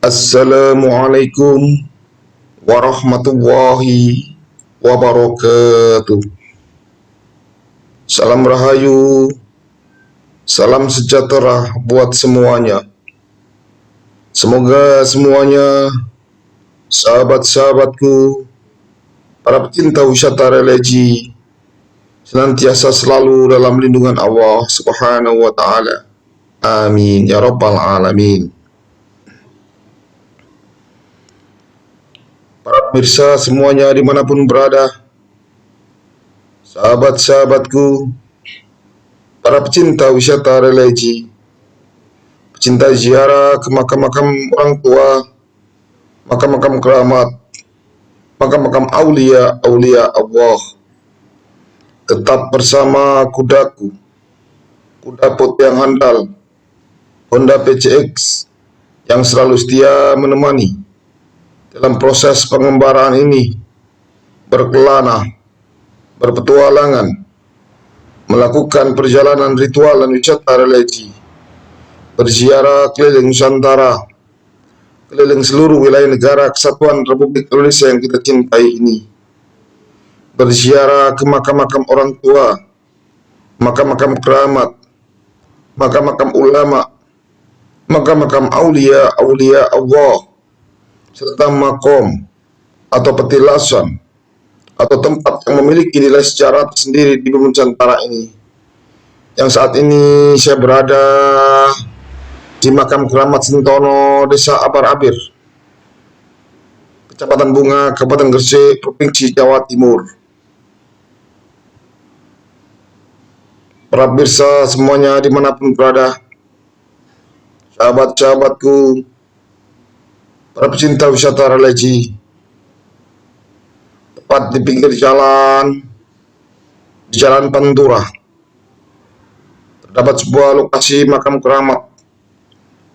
Assalamualaikum warahmatullahi wabarakatuh. Salam rahayu, salam sejahtera buat semuanya. Semoga semuanya, sahabat-sahabatku, para pecinta wisata religi, senantiasa selalu dalam lindungan Allah Subhanahu wa Ta'ala. Amin ya Rabbal 'Alamin. Para pemirsa semuanya dimanapun berada, sahabat-sahabatku, para pecinta wisata religi, pecinta ziarah ke makam-makam orang tua, makam-makam keramat, makam-makam aulia Allah, tetap bersama kudaku, kuda putih yang handal, Honda PCX, yang selalu setia menemani dalam proses pengembaraan ini, berkelana, berpetualangan, melakukan perjalanan ritual dan wisata religi, berziarah keliling Nusantara, keliling seluruh wilayah negara Kesatuan Republik Indonesia yang kita cintai ini, berziarah ke makam-makam orang tua, makam-makam keramat, makam-makam ulama, makam-makam aulia Allah, serta makom atau petilasan atau tempat yang memiliki nilai sejarah tersendiri di bumi Nusantara ini. Yang saat ini saya berada di makam keramat Sentono, Desa Abar-Abir, Kecamatan Bunga, Kabupaten Gresik, Provinsi Jawa Timur. Para pemirsa semuanya dimanapun berada, sahabat-sahabatku, para pecinta wisata religi, tepat di pinggir jalan, di Jalan Pantura, terdapat sebuah lokasi makam keramat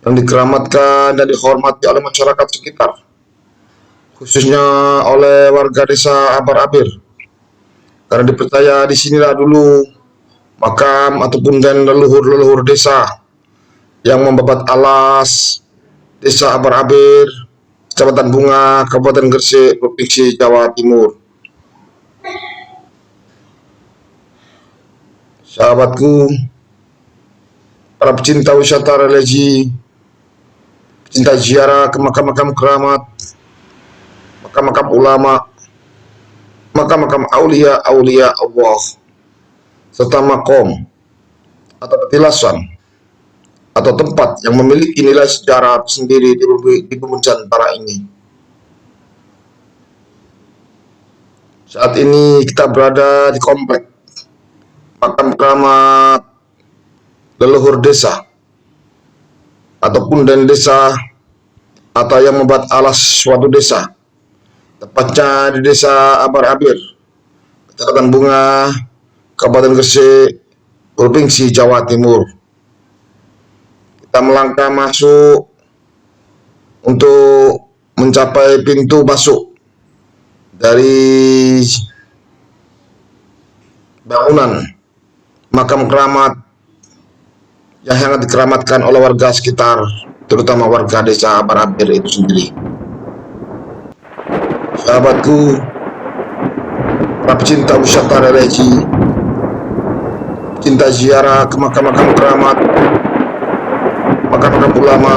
yang dikeramatkan dan dihormati oleh masyarakat sekitar, khususnya oleh warga Desa Abar-Abir, karena dipercaya disinilah dulu makam ataupun dan leluhur-leluhur desa yang membabat alas Desa Abar-Abir, Kecamatan Bunga, Kabupaten Gresik, Provinsi Jawa Timur. Sahabatku, para pecinta wisata religi, pecinta ziarah ke makam-makam keramat, makam-makam ulama, makam-makam aulia Allah, serta makom atau petilasan atau tempat yang memiliki nilai sejarah sendiri di bumi Nusantara ini. Saat ini kita berada di komplek makam keramat leluhur desa ataupun dan desa atau yang membuat alas suatu desa, tepatnya di Desa Abar-Abir, Kecamatan Bunga, Kabupaten Gresik, Provinsi Jawa Timur. Kita melangkah masuk untuk mencapai pintu masuk dari bangunan makam keramat yang sangat dikeramatkan oleh warga sekitar, terutama warga Desa Abar-Abir itu sendiri. Sahabatku, para pecinta wisata religi, pecinta ziarah ke makam-makam keramat, makam-makam ulama,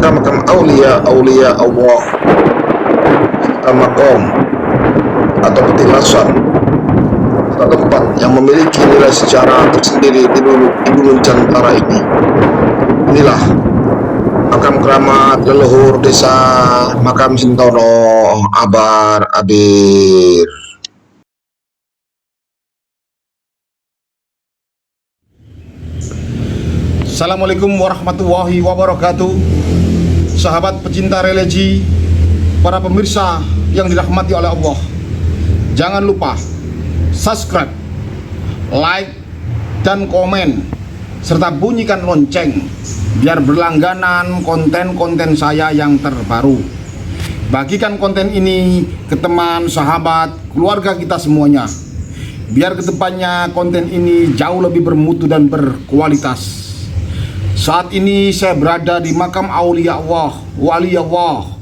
makam-makam aulia Allah, serta makom atau petilasan atau tempat yang memiliki nilai sejarah tersendiri di bumi Nusantara ini. Inilah makam keramat leluhur desa makam Sentono Abar-Abir. Assalamualaikum warahmatullahi wabarakatuh. Sahabat pecinta religi, para pemirsa yang dirahmati oleh Allah, jangan lupa subscribe, like, dan komen, serta bunyikan lonceng biar berlangganan konten-konten saya yang terbaru. Bagikan konten ini ke teman, sahabat, keluarga kita semuanya, biar kedepannya konten ini jauh lebih bermutu dan berkualitas. Saat ini saya berada di makam aulia Allah, wali Allah,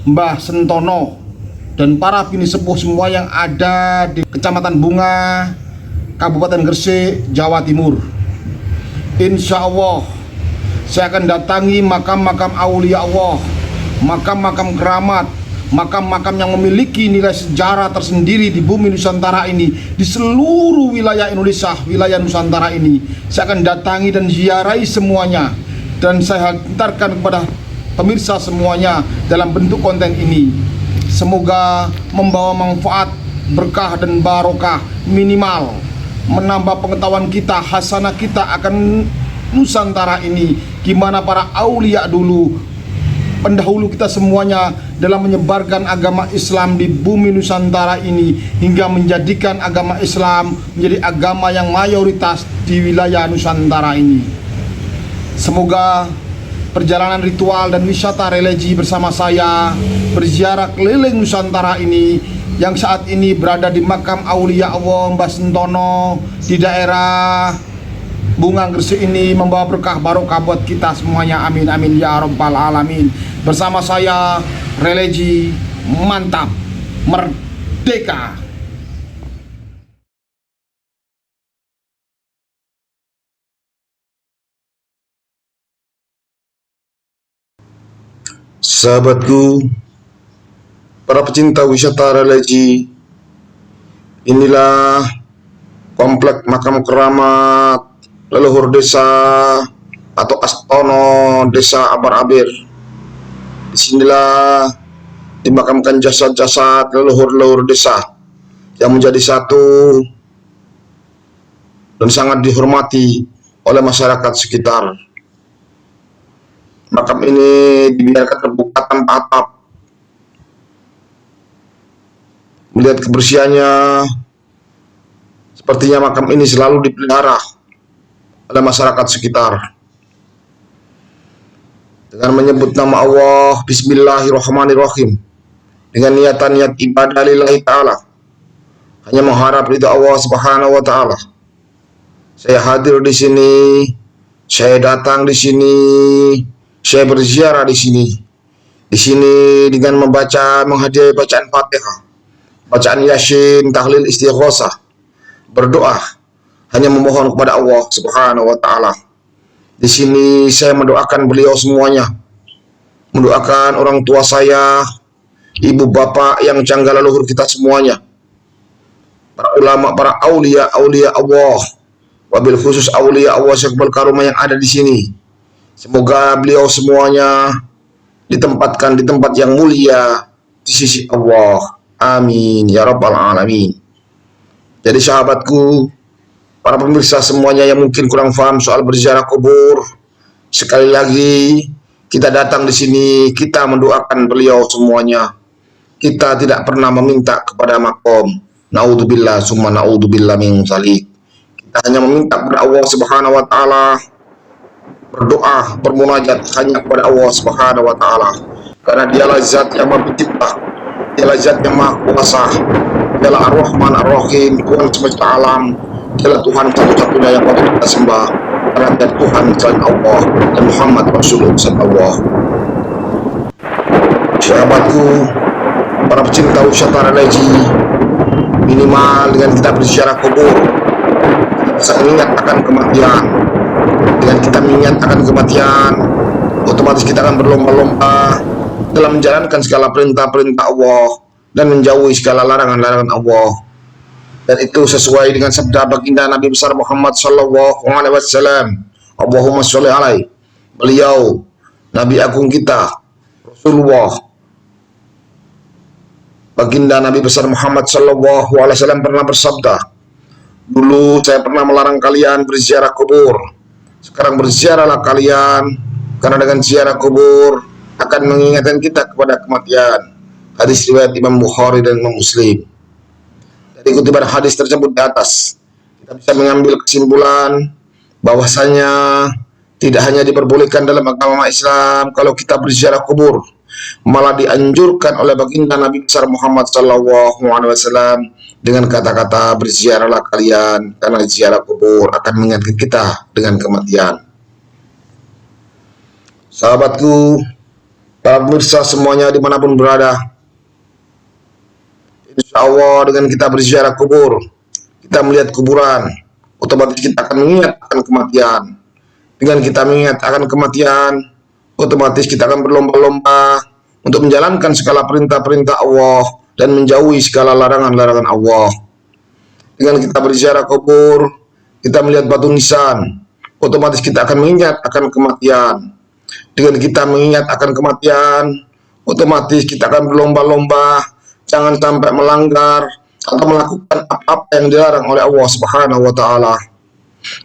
Mbah Sentono, dan para bini sepuh semua yang ada di Kecamatan Bunga, Kabupaten Gresik, Jawa Timur. Insya Allah saya akan datangi makam-makam aulia Allah, makam-makam keramat, makam-makam yang memiliki nilai sejarah tersendiri di bumi Nusantara ini, di seluruh wilayah Indonesia, wilayah Nusantara ini. Saya akan datangi dan ziarahi semuanya, dan saya hantarkan kepada pemirsa semuanya dalam bentuk konten ini. Semoga membawa manfaat, berkah dan barokah, minimal menambah pengetahuan kita, hasanah kita akan Nusantara ini, gimana para aulia dulu, pendahulu kita semuanya dalam menyebarkan agama Islam di bumi Nusantara ini, hingga menjadikan agama Islam menjadi agama yang mayoritas di wilayah Nusantara ini. Semoga perjalanan ritual dan wisata religi bersama saya berziarah keliling Nusantara ini, yang saat ini berada di makam aulia Allah Mbah Sentono di daerah Bunga Gresik ini, membawa berkah barokah buat kita semuanya. Amin amin ya rabbal alamin. Bersama saya religi mantap merdeka. Sahabatku, para pecinta wisata religi, inilah komplek makam keramat leluhur desa atau Astono Desa Abar-Abir. Disinilah dimakamkan jasad-jasad leluhur-leluhur desa yang menjadi satu dan sangat dihormati oleh masyarakat sekitar. Makam ini dibiarkan terbuka tanpa atap. Melihat kebersihannya, sepertinya makam ini selalu dipelihara oleh masyarakat sekitar. Dengan menyebut nama Allah, Bismillahirrahmanirrahim, dengan niat ibadah lillahi ta'ala, hanya mengharap ridha Allah Subhanahu wa ta'ala. Saya hadir di sini, saya datang di sini, saya berziarah di sini. Di sini dengan menghadiri bacaan Fatihah, bacaan Yasin, tahlil, istighosah, berdoa, hanya memohon kepada Allah Subhanahu wa ta'ala. Di sini saya mendoakan beliau semuanya, mendoakan orang tua saya, ibu bapak yang janggal leluhur kita semuanya, para ulama, para aulia Allah, wabil khusus aulia Allah Syekh Karumah yang ada di sini. Semoga beliau semuanya ditempatkan di tempat yang mulia di sisi Allah. Amin ya rabbal alamin. Jadi sahabatku, para pemirsa semuanya yang mungkin kurang paham soal berziarah kubur, sekali lagi kita datang di sini, kita mendoakan beliau semuanya. Kita tidak pernah meminta kepada makom. Naudzubillah summa naudzubillah min dzalik. Kita hanya meminta kepada Allah Subhanahu wa taala, berdoa, bermunajat hanya kepada Allah Subhanahu wa taala. Karena dialah zat yang Maha Pencipta, dialah zat yang Maha Kuasa, dialah Ar-Rahman Ar-Rahim, Tuhan semesta alam. Dialah Tuhan satu-satunya yang patut kita sembah, karena dia Tuhan selain Allah dan Muhammad Rasulullah sallallahu. Sahabatku, para pecinta wisata religi, minimal dengan kita berziarah kubur, kita bisa mengingat akan kematian. Dengan kita mengingat akan kematian, otomatis kita akan berlomba-lomba dalam menjalankan segala perintah-perintah Allah dan menjauhi segala larangan-larangan Allah. Dan itu sesuai dengan sabda baginda Nabi besar Muhammad sallallahu alaihi wasallam. Allahumma sholli alaihi. Beliau Nabi agung kita, Rasulullah, baginda Nabi besar Muhammad sallallahu alaihi wasallam pernah bersabda, dulu saya pernah melarang kalian berziarah kubur. Sekarang berziarahlah kalian, karena dengan ziarah kubur akan mengingatkan kita kepada kematian. Hadis riwayat Imam Bukhari dan Imam Muslim. Dari kutipan hadis tersebut di atas, kita bisa mengambil kesimpulan bahwasanya tidak hanya diperbolehkan dalam agama Islam kalau kita berziarah kubur, malah dianjurkan oleh baginda Nabi besar Muhammad sallallahu alaihi wasallam dengan kata-kata berziarahlah kalian, karena ziarah kubur akan mengingatkan kita dengan kematian. Sahabatku, para pemirsa semuanya dimanapun berada, insya Allah dengan kita berziarah kubur, kita melihat kuburan, otomatis kita akan mengingat akan kematian. Dengan kita mengingat akan kematian, otomatis kita akan berlomba-lomba untuk menjalankan segala perintah-perintah Allah dan menjauhi segala larangan-larangan Allah. Dengan kita berziarah kubur, kita melihat batu nisan, otomatis kita akan mengingat akan kematian. Dengan kita mengingat akan kematian, otomatis kita akan berlomba-lomba jangan sampai melanggar atau melakukan apa-apa yang dilarang oleh Allah Subhanahu wa taala.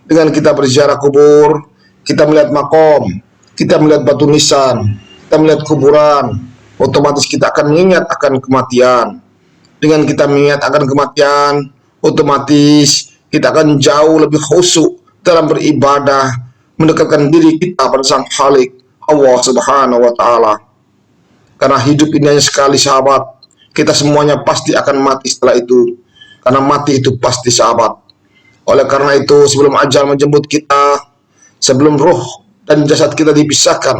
Dengan kita berziarah kubur, kita melihat makom, kita melihat batu nisan, kita melihat kuburan, otomatis kita akan mengingat akan kematian. Dengan kita mengingat akan kematian, otomatis kita akan jauh lebih khusyuk dalam beribadah, mendekatkan diri kita pada Sang Khalik Allah Subhanahu wa taala. Karena hidup ini hanya sekali, sahabat. Kita semuanya pasti akan mati setelah itu. Karena mati itu pasti, sahabat. Oleh karena itu, sebelum ajal menjemput kita, sebelum roh dan jasad kita dipisahkan,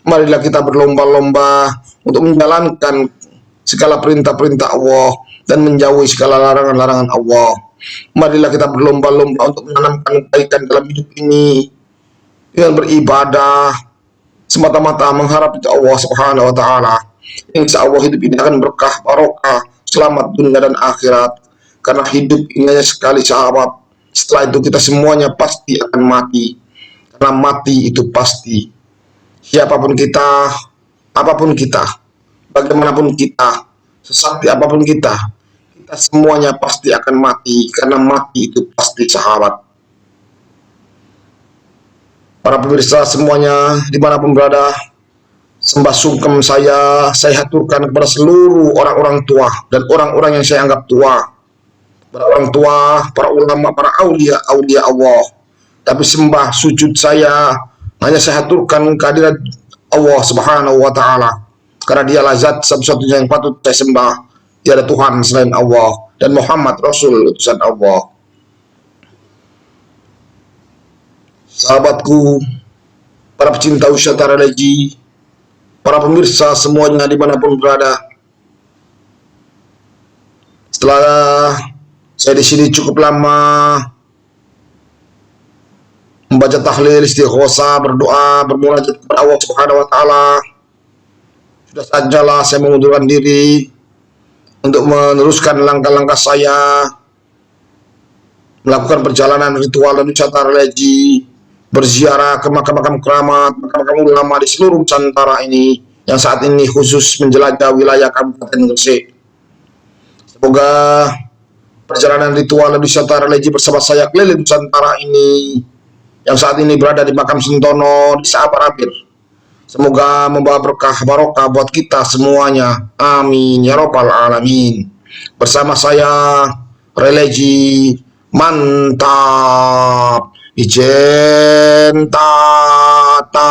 marilah kita berlomba-lomba untuk menjalankan segala perintah-perintah Allah dan menjauhi segala larangan-larangan Allah. Marilah kita berlomba-lomba untuk menanamkan kebaikan dalam hidup ini dengan beribadah semata-mata mengharap itu Allah Subhanahu wa taala. Insya Allah hidup ini akan berkah, barokah, selamat dunia dan akhirat. Karena hidup ini hanya sekali, sahabat. Setelah itu kita semuanya pasti akan mati. Karena mati itu pasti. Siapapun kita, apapun kita, bagaimanapun kita, sesakti apapun kita semuanya pasti akan mati. Karena mati itu pasti, sahabat. Para pemirsa semuanya dimanapun berada, sembah sungkem saya haturkan kepada seluruh orang-orang tua dan orang-orang yang saya anggap tua, para orang tua, para ulama, para aulia Allah. Tapi sembah sujud saya hanya saya haturkan kehadirat Allah Subhanahu wa taala, karena dialah zat satu-satunya yang patut saya sembah. Tiada Tuhan selain Allah dan Muhammad Rasul utusan Allah. Sahabatku, para pecinta wisata religi, para pemirsa semuanya dimanapun berada, setelah saya di sini cukup lama membaca tahlil, istighosa, berdoa, bermunajat kepada Allah Subhanahu wa taala, sudah sajalah saya mengundurkan diri untuk meneruskan langkah-langkah saya melakukan perjalanan ritual dan wisata religi, berziarah ke makam-makam keramat, makam-makam ulama di seluruh Nusantara ini, yang saat ini khusus menjelajah wilayah Kabupaten Gresik. Semoga perjalanan ritual dan wisata religi bersama saya keliling Nusantara ini, yang saat ini berada di makam Sentono di Sabarabir, semoga membawa berkah barokah buat kita semuanya. Amin ya robbal alamin. Bersama saya religi mantap. Ijen tata